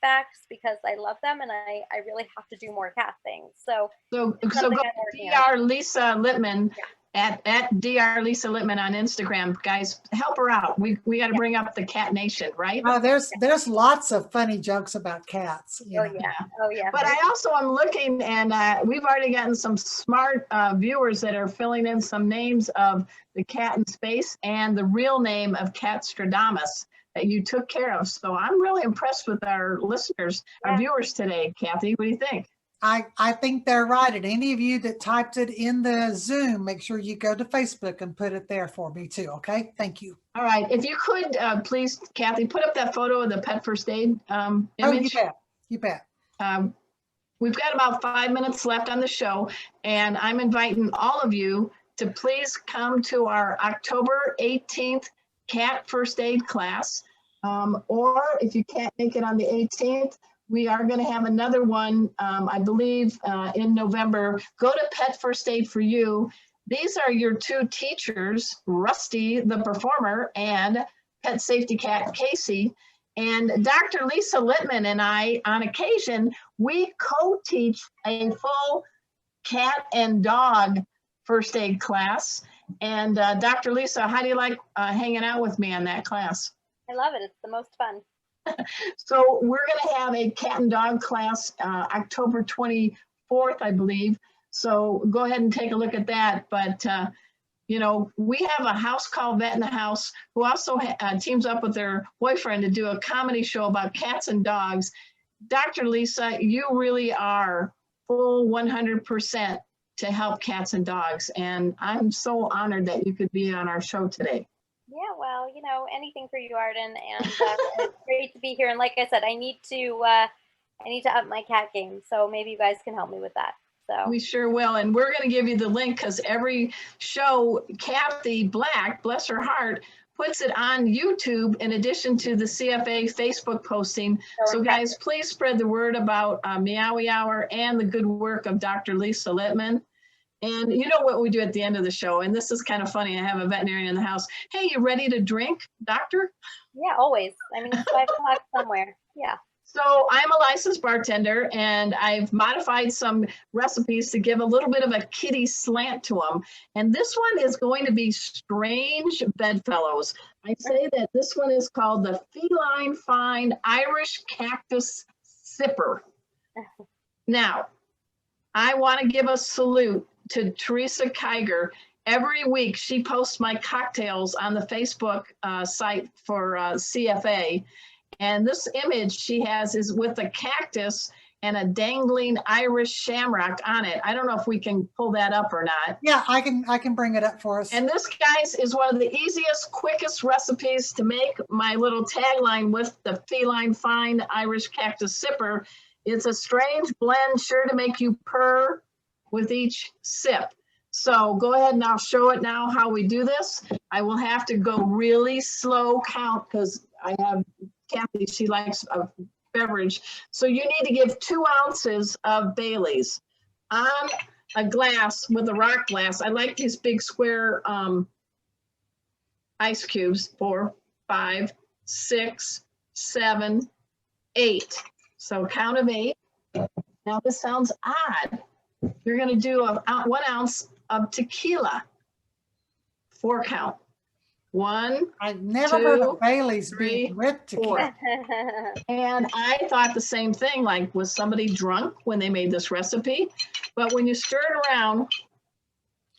facts because I love them, and I really have to do more cat things. So So go something to I'm working on. Dr. Lisa Lippman Yeah. at Dr. Lisa Lippman on Instagram. Guys, help her out. We got to bring up the cat nation, right? There's lots of funny jokes about cats. You know. Yeah. Oh yeah. But I also am looking, and we've already gotten some smart viewers that are filling in some names of the cat in space and the real name of Cat Stradamus that you took care of. So I'm really impressed with our listeners, our viewers today. Kathy, what do you think? I think they're right. And any of you that typed it in the Zoom, make sure you go to Facebook and put it there for me too. Okay. Thank you. All right. If you could, please, Kathy, put up that photo of the pet first aid image. Oh, you bet. You bet. We've got about 5 minutes left on the show, and I'm inviting all of you to please come to our October 18th cat first aid class. Or if you can't make it on the 18th, we are going to have another one, I believe, in November. Go to Pet First Aid for You. These are your two teachers, Rusty, the performer, and Pet Safety Cat Casey. And Dr. Lisa Lippman and I, on occasion, we co-teach a full cat and dog first aid class. And Dr. Lisa, how do you like hanging out with me on that class? I love it. It's the most fun. So we're going to have a cat and dog class October 24th, I believe. So go ahead and take a look at that. But, you know, we have a house call vet in the house who also teams up with their boyfriend to do a comedy show about cats and dogs. Dr. Lisa, you really are full 100% to help cats and dogs. And I'm so honored that you could be on our show today. Yeah, well, you know, anything for you, Arden, and it's great to be here. And like I said, I need to up my cat game, so maybe you guys can help me with that. So we sure will, and we're going to give you the link because every show, Kathy Black, bless her heart, puts it on YouTube in addition to the CFA Facebook posting. So guys, please spread the word about Meowy Hour and the good work of Dr. Lisa Lippman. And you know what we do at the end of the show, and this is kind of funny. I have a veterinarian in the house. Hey, you ready to drink, doctor? Yeah, always. I mean, it's 5 o'clock somewhere. Yeah. So I'm a licensed bartender, and I've modified some recipes to give a little bit of a kitty slant to them. And this one is going to be strange bedfellows. I say that this one is called the Feline Fine Irish Cactus Sipper. Now, I want to give a salute to Teresa Kiger. Every week she posts my cocktails on the Facebook site for CFA. And this image she has is with a cactus and a dangling Irish shamrock on it. I don't know if we can pull that up or not. Yeah, I can bring it up for us. And this, guys, is one of the easiest, quickest recipes to make. My little tagline with the Feline Fine Irish Cactus Sipper. It's a strange blend sure to make you purr with each sip. So go ahead and I'll show it now how we do this. I will have to go really slow count because I have Kathy, she likes a beverage. So you need to give 2 ounces of Bailey's on a glass with a rock glass. I like these big square ice cubes, 4, 5, 6, 7, 8. So count of 8. Now this sounds odd. You're going to do 1 ounce of tequila. 4 count. 1, I've never 2, heard of Bailey's 3, being with 4. tequila. And I thought the same thing, like, was somebody drunk when they made this recipe? But when you stir it around,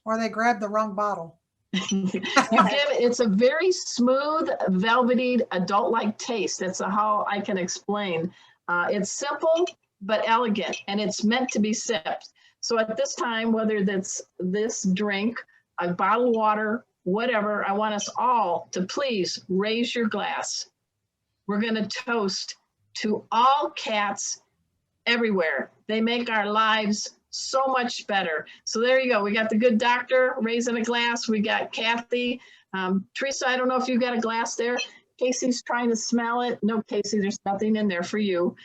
Or they grabbed the wrong bottle. it's a very smooth, velvety, adult-like taste. That's how I can explain. It's simple but elegant, and it's meant to be sipped. So at this time, whether that's this drink, a bottle of water, whatever, I want us all to please raise your glass. We're going to toast to all cats everywhere. They make our lives so much better. So there you go. We got the good doctor raising a glass. We got Kathy. Teresa, I don't know if you got a glass there. Casey's trying to smell it. No, Casey, there's nothing in there for you.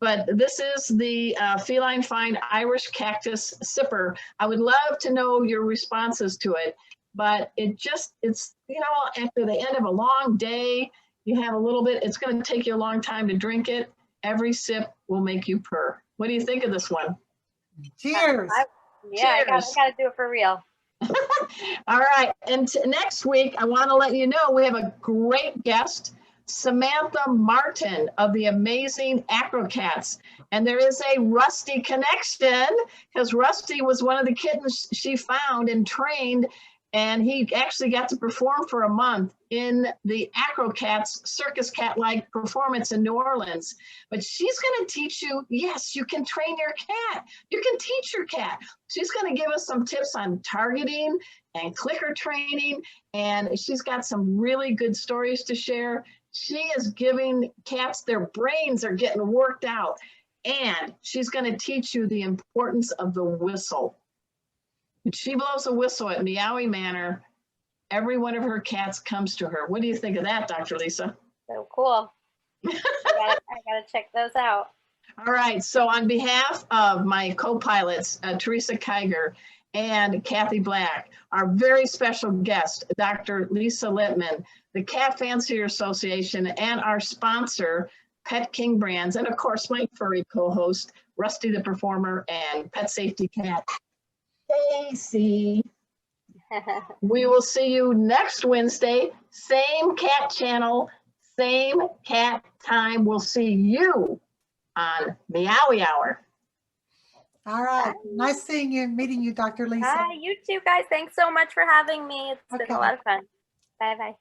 but this is the Feline Find Irish Cactus Sipper. I would love to know your responses to it, but it's, you know, after the end of a long day, you have a little bit, it's going to take you a long time to drink it. Every sip will make you purr. What do you think of this one? Cheers. Yeah, Cheers. I gotta do it for real. All right, and next week, I want to let you know we have a great guest, Samantha Martin of the Amazing Acrocats. And there is a Rusty connection because Rusty was one of the kittens she found and trained, and he actually got to perform for a month in the Acrocats circus cat-like performance in New Orleans. But she's going to teach you, yes, you can train your cat. You can teach your cat. She's going to give us some tips on targeting and clicker training, and she's got some really good stories to share. She is giving cats, their brains are getting worked out, and she's going to teach you the importance of the whistle. When she blows a whistle at Meowy Manor, every one of her cats comes to her. What do you think of that, Dr. Lisa? So cool. I gotta check those out. All right, so on behalf of my co-pilots, Teresa Kiger and Kathy Black, our very special guest, Dr. Lisa Lippman, the Cat Fancier Association, and our sponsor, Pet King Brands, and of course, my furry co-host, Rusty the Performer and Pet Safety Cat, Casey. We will see you next Wednesday, same cat channel, same cat time. We'll see you on Meowy Hour. All right. Nice seeing you and meeting you, Dr. Lisa. Hi, you too, guys. Thanks so much for having me. It's been Okay. a lot of fun. Bye-bye.